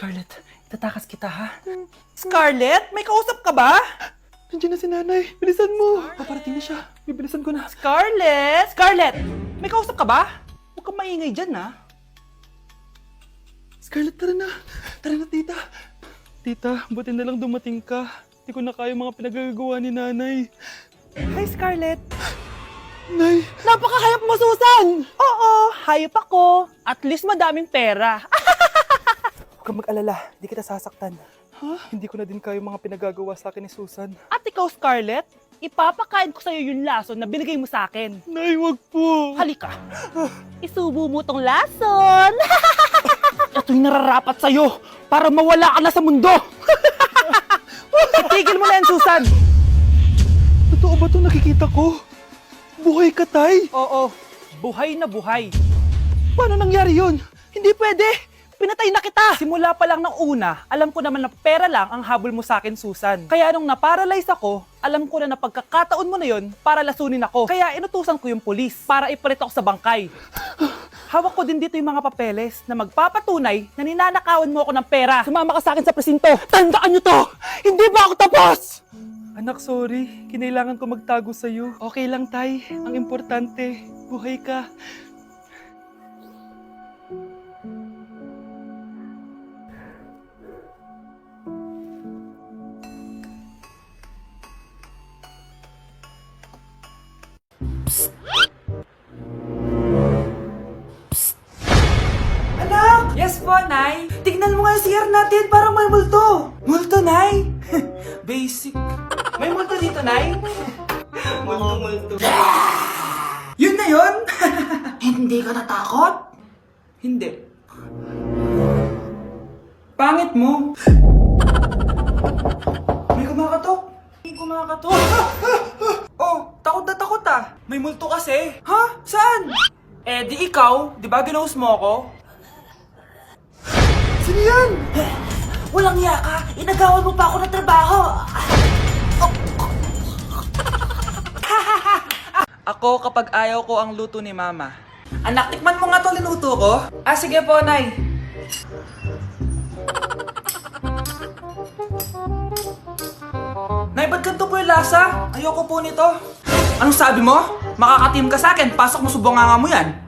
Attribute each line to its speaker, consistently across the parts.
Speaker 1: Scarlett, itatakas kita ha? Scarlett, may kausap ka ba?
Speaker 2: Nandiyan na si nanay. Bilisan mo. Paparating na siya. Bibilisan ko na.
Speaker 1: Scarlett! Scarlett! May kausap ka ba? Huwag kang maingay dyan ha.
Speaker 2: Scarlett, tara na. Tara na, tita. Tita, buti na lang dumating ka. Hindi ko na kaya mga pinagagawa ni nanay.
Speaker 1: Hi, Scarlett.
Speaker 2: Nay,
Speaker 1: Napakahayap mo, Susan! Oo, hayop ako. At least madaming pera.
Speaker 2: huwag kang mag-alala. Hindi kita sasaktan. Hindi ko na din kaya mga pinagagawa sa akin ni Susan.
Speaker 1: At ikaw, Scarlett, ipapakain ko sa'yo yung lason na binigay mo sa akin.
Speaker 2: Nay, wag po.
Speaker 1: Halika. Isubo mo tong lason. Ito'y nararapat sa'yo para mawala ka na sa mundo. Itigil mo na yan, Susan.
Speaker 2: Totoo ba ito nakikita ko? Buhay ka, tay?
Speaker 1: Oo, buhay na buhay.
Speaker 2: Paano nangyari yun?
Speaker 1: Hindi pwede. Pinatay na kita. Simula pa lang ng una, alam ko naman na pera lang ang habol mo sa akin, Susan. Kaya nung naparalyze ako, alam ko na pagkakataon mo na yon para lasunin ako. Kaya inutusan ko yung polis para ipalit ako sa bangkay. Hawak ko din dito yung mga papeles na magpapatunay na ninanakawan mo ako ng pera. Sumama ka sa akin sa presinto. Tandaan nyo to! Hindi ba ako tapos?
Speaker 2: Anak, sorry. Kinailangan ko magtago sa'yo. Okay lang, tay. Ang importante, buhay ka.
Speaker 1: Anak! Yes po, Nay. Tignan mo nga yung CR natin, parang may multo. Multo, Nay? Basic. May multo dito, Nay? Multo. Yun na yun? Hindi ka natakot? Hindi. Pangit mo. May kumakatok. May kumakatok. Oh, takot na takot ah. May multo kasi. Ha? Saan? Eh, di ikaw. Di ba ginose mo ako?
Speaker 2: Sino yan?
Speaker 1: Walang iya ka! Inagawan mo pa ako ng trabaho! Ako kapag ayaw ko ang luto ni Mama. Anak, tikman mo nga to linuto ko. Ah, sige po, Nay. Nay, ba't ganito po yung lasa? Ayoko po nito. Anong sabi mo? Makakatim ka sa akin, pasok mo subonganga mo yan.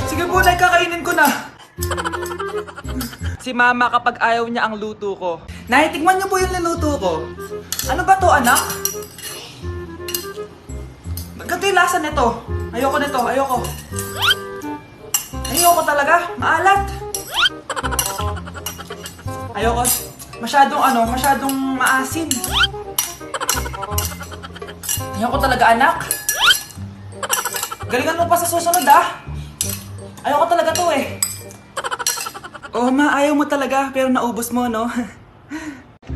Speaker 1: Sige po, Nay, kakainin ko na. Si Mama kapag ayaw niya ang luto ko. Nay, tikman niyo po yung niluto ko. Ano ba to, anak? Ganito yung lasa nito. Ayoko nito, ayoko. Ayoko talaga, maalat. Ayoko. Masyadong maasim. Ayoko talaga, anak. Galingan mo pa sa susunod, ah. Ayoko talaga to, eh. Oh, Ma, ayaw mo talaga, pero naubos mo, no?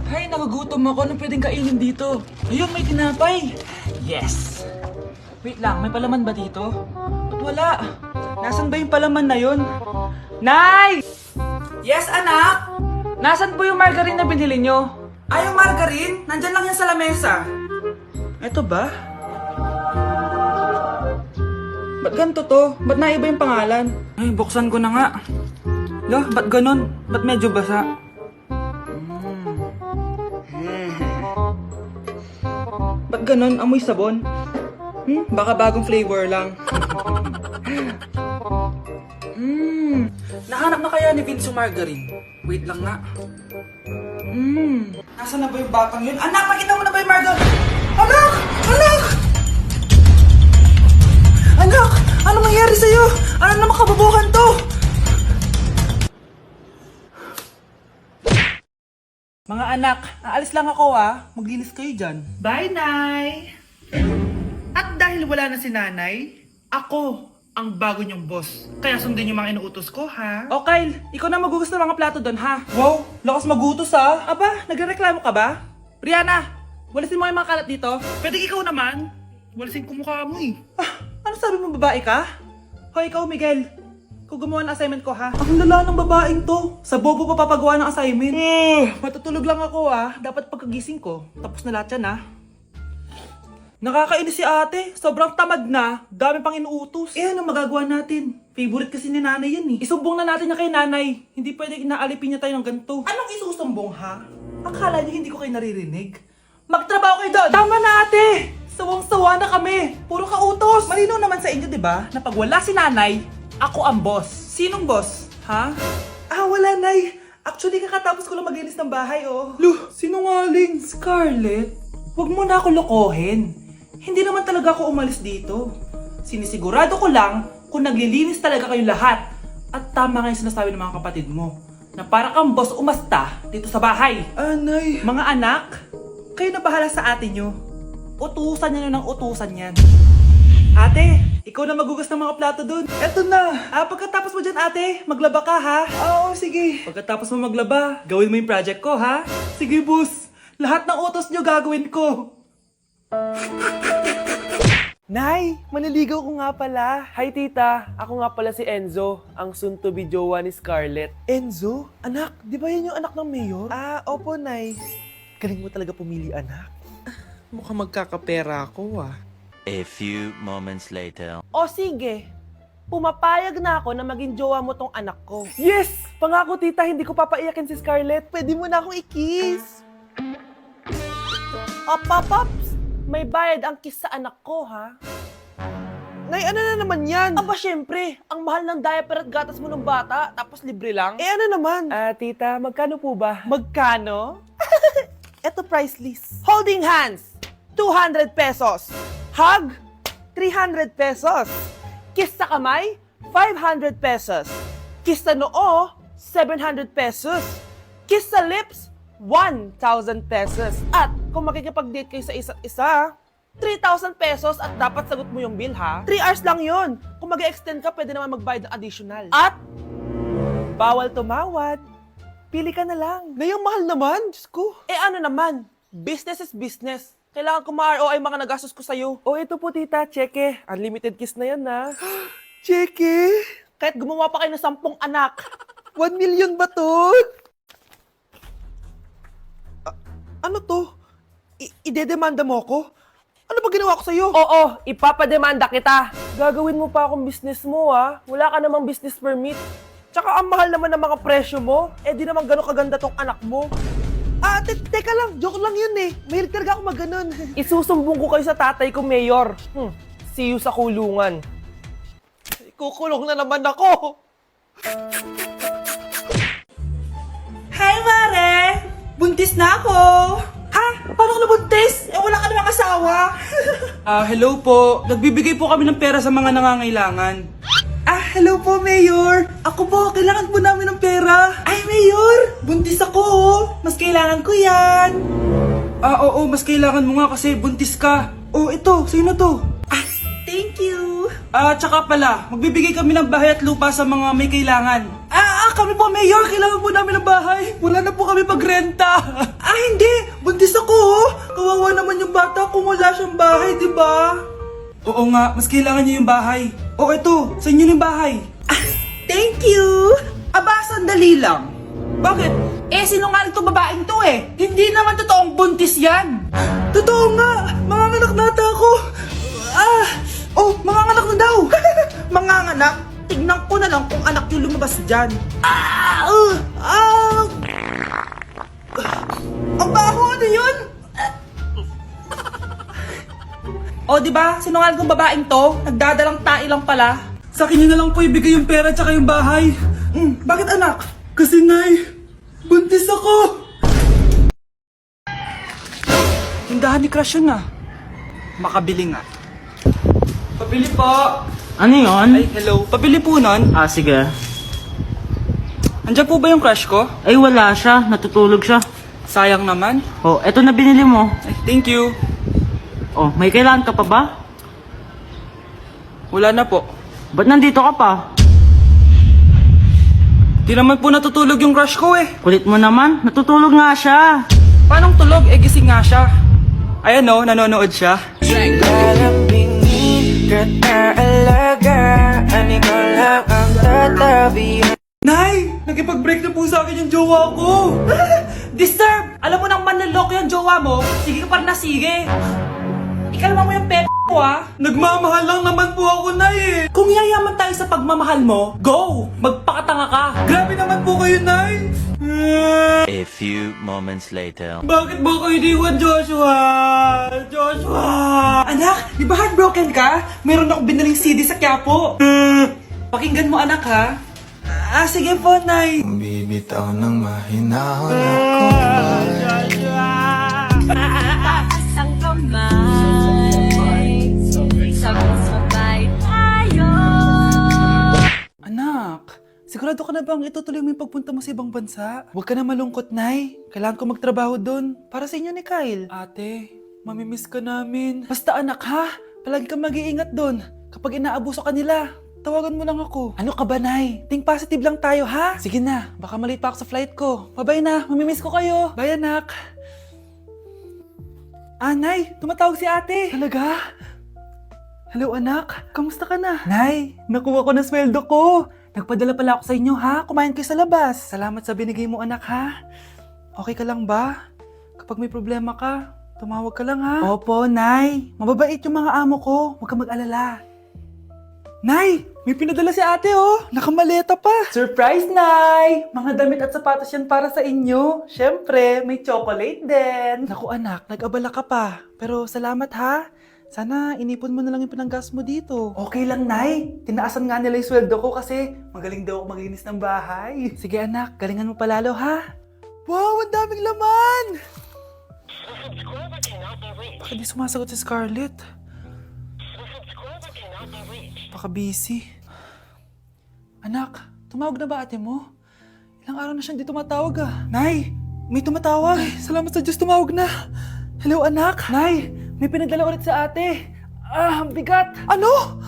Speaker 1: Ay, nagugutom ako. Anong pwedeng kainin dito? Ayun, may tinapay. Yes! Wait lang, may palaman ba dito? Ba't wala? Nasaan ba yung palaman na yun? Nay! Yes, anak? Nasaan po yung margarine na binili nyo? Ay, yung margarine? Nandyan lang yan sa lamesa. Eto ba? Ba't ganito to? Ba't naiba yung pangalan? Ay, buksan ko na nga. Lo, ba't ganun? Ba't medyo basa? Ba't ganun? Amoy sabon? Baka bagong flavor lang. Nahanap na kaya ni Vince yung margarine? Wait lang nga. Nasaan na ba yung batang yun? Anak, makita mo na ba yung margarine? Anak! Anak! Anak! Ano mangyari sa'yo? Ano naman kababuhan to? Mga anak, aalis lang ako ah. Maglinis kayo dyan. Bye, Nay! At dahil wala na si Nanay, ako ang bago niyong boss. Kaya sundin yung mga inuutos ko, ha? O Kyle, ikaw na magugas ng mga plato doon, ha? Wow, lakas magutos, ha? Aba, nagrereklamo ka ba? Brianna, walisin mo yung mga kalat dito. Pwede ikaw naman. Walisin ko mukha mo eh. Ah, ano sabi mo, babae ka? Hoy, ikaw, Miguel. Kung gumawa ng assignment ko, ha? Ang lala ng babaeng to. Sa bobo pa papagawa ng assignment. Matutulog lang ako, ah. Dapat pagkagising ko, tapos na lahat yan, ah. Nakakainis si ate. Sobrang tamad na. Dami pang inuutos. Eh, ano magagawa natin? Favorite kasi ni nanay yan eh. Isumbong na natin niya kay nanay. Hindi pwede inaalipin niya tayo ng ganito. Anong isusumbong ha? Akala niyo hindi ko kayo naririnig? Magtrabaho kayo doon! Tama na ate! Sawang-sawa na kami! Puro kautos! Malinaw naman sa inyo, di ba? Na pag wala si nanay, ako ang boss. Sinong boss? Ha? Wala nay. Actually, kakatapos ko lang maglinis ng bahay, oh. Luh, sinungaling. Scarlett, huwag mo na ako lokohin. Hindi naman talaga ako umalis dito. Sinisigurado ko lang kung naglilinis talaga kayo lahat. At tama nga yung sinasabi ng mga kapatid mo. Na para kang boss umasta dito sa bahay. Anay. Mga anak, kayo na bahala sa ate nyo. Utusan nyo ng utusan yan. Ate, ikaw na magugas ng mga plato dun. Eto na. Pagkatapos mo dyan ate, maglaba ka ha? Oo, sige. Pagkatapos mo maglaba, gawin mo yung project ko ha? Sige boss. Lahat ng utos nyo gagawin ko.
Speaker 3: Nay, maniligaw ko nga pala. Hi tita, ako nga pala si Enzo, ang soon-to-be jowa ni Scarlett. Enzo? Anak, di ba yan yung anak ng mayor? Opo, Nay. Galing mo talaga pumili, anak. Mukhang magkakapera ako,
Speaker 4: A few moments later.
Speaker 3: O sige, pumapayag na ako na maging jowa mo tong anak ko. Yes! Pangako tita, hindi ko papaiyakin si Scarlett. Pwede mo na akong i-kiss. Pops! May bayad ang kiss sa anak ko, ha? Nay, ano na naman yan? Aba, syempre. Ang mahal ng diaper at gatas mo ng bata, tapos libre lang. Ano naman? Tita, magkano po ba? Magkano? Eto price list. Holding hands, 200 pesos. Hug, 300 pesos. Kiss sa kamay, 500 pesos. Kiss sa noo, 700 pesos. Kiss sa lips, 1,000 pesos. At kung makikipag-date kayo sa isa't isa, 3,000 pesos at dapat sagot mo yung bill ha. 3 hours lang yun. Kung mag-extend ka, pwede naman magbayad ng additional. At bawal tumawad. Pili ka na lang. Ngayong mahal naman, Diyos ko. Ano naman, business is business. Kailangan ko ma-ROI mga nagastos ko sa'yo. Ito po tita, cheque. Unlimited kiss na yan na. Cheque? Kahit gumawa pa kayo ng 10 anak. 1 million ba to? Ano to? Idedemanda mo ako? Ano ba ginawa ko sa'yo? Oo, ipapademanda kita. Gagawin mo pa akong business mo, ha? Wala ka namang business permit. Tsaka ang mahal naman ng mga presyo mo. Di naman gano'ng kaganda tong anak mo. Teka lang, joke lang yun eh. Mahilig talaga ako maganon. Isusumbong ko kayo sa tatay ko, Mayor. See you sa kulungan. Kukulong na naman ako.
Speaker 1: Hi, Mare! Buntis na ako! Ha? Paano ka nabuntis? Wala ka namang asawa! Hello po. Nagbibigay po kami ng pera sa mga nangangailangan. Hello po, Mayor! Ako po, kailangan po namin ng pera. Ay, Mayor! Buntis ako, oh! Mas kailangan ko yan! Oo, mas kailangan mo nga kasi buntis ka. Ito, sa'yo na to. Thank you! Tsaka pala, magbibigay kami ng bahay at lupa sa mga may kailangan. Kami po, Mayor! Kailangan po namin ng bahay! Wala na po kami magrenta! Hindi! Buntis ako, oh! Kawawa naman yung bata kung wala siyang bahay, di ba? Oo nga, mas kailangan niyo yung bahay. Ito, sa inyo yung bahay. Thank you! Sandali lang. Bakit? Sinungaling tong babaeng to eh. Hindi naman totoong buntis yan. Totoo nga! Manganganak nata ako. Manganganak na daw. Manganganak? Tignan ko na lang kung anak yung lumabas dyan. Ang baho, ano yun? Di ba? Sinungaling kong babaeng to, nagdadalang tae lang pala. Sa akin nyo na lang po ibigay yung pera tsaka yung bahay. Bakit anak? Kasi nay, buntis ako. Tindahan ni Crush yun Makabili nga. Pabili po.
Speaker 5: Ano yun?
Speaker 1: Ay, hello. Pabili po nun.
Speaker 5: Sige.
Speaker 1: Andiyan po ba yung crush ko?
Speaker 5: Ay, wala siya. Natutulog siya.
Speaker 1: Sayang naman.
Speaker 5: Eto na binili mo.
Speaker 1: Ay, thank you.
Speaker 5: May kailangan ka pa ba?
Speaker 1: Wala na po.
Speaker 5: Ba't nandito ka pa?
Speaker 1: Di naman po natutulog yung crush ko eh.
Speaker 5: Kulit mo naman. Natutulog nga siya.
Speaker 1: Paanong tulog? Gising nga siya. Ayan nanonood siya. Nay! Nakipag-break na po sa akin yung jowa ko! Disturb! Alam mo nang manloloko yung jowa mo, sige ka pa rin na sige! Ikalma mo yung
Speaker 2: Nagmamahal lang naman po ako, Nay eh.
Speaker 1: Kung yayaman tayo sa pagmamahal mo, go! Magpakatanga ka!
Speaker 2: Grabe naman po kayo, Nay.
Speaker 4: A few moments later.
Speaker 2: Bakit mo ko iniwan, Joshua? Joshua!
Speaker 1: Anak, di ba heartbroken ka? Meron akong binaling CD sa Quiapo. Pakinggan mo, anak, ha? Sige po, Nay.
Speaker 6: Bibitaw ng mahinahon ako
Speaker 7: Taas ang kamay, sabay-sabay tayo.
Speaker 1: Anak, sigurado ka na bang itutuloy mo yung pagpunta mo sa ibang bansa? Huwag ka na malungkot, Nay. Kailangan ko magtrabaho doon para sa inyo ni Kyle. Ate, mamimiss ka namin. Basta anak, ha? Palagi kang mag-iingat doon. Kapag inaabuso ka nila, tawagan mo lang ako. Ano ka ba, Nay? Think positive lang tayo, ha? Sige na, baka malate pa ako sa flight ko. Bye-bye na, mamimiss ko kayo. Bye, anak. Nay, tumatawag si ate. Talaga? Hello, anak. Kamusta ka na? Nay, nakuha ko na sweldo ko. Nagpadala pala ako sa inyo, ha? Kumain kayo sa labas. Salamat sa binigay mo, anak, ha? Okay ka lang ba? Kapag may problema ka, tumawag ka lang, ha? Opo, Nay. Mababait yung mga amo ko. Huwag kang mag-alala. Nay, may pinadala si ate, oh. Nakamaleta pa. Surprise, Nay! Mga damit at sapatos yan para sa inyo. Siyempre, may chocolate din. Naku, anak, nag-abala ka pa. Pero salamat, ha? Sana inipon mo na lang yung pinanggas mo dito. Okay lang, Nay. Tinaasan nga nila yung sweldo ko kasi magaling daw ako maglinis ng bahay. Sige, anak. Galingan mo palalo, ha? Wow, ang daming laman! Bakit di sumasagot si Scarlett? Baka busy. Anak, tumawag na ba ate mo? Ilang araw na siyang di tumatawag ah. Nay, may tumatawag. Ay, salamat sa Diyos, tumawag na. Hello anak. Nay, may pinadala ulit sa ate. Ang bigat. Ano?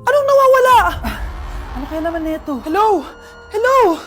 Speaker 1: Anong nawawala? Ano kaya naman nito? Hello? Hello?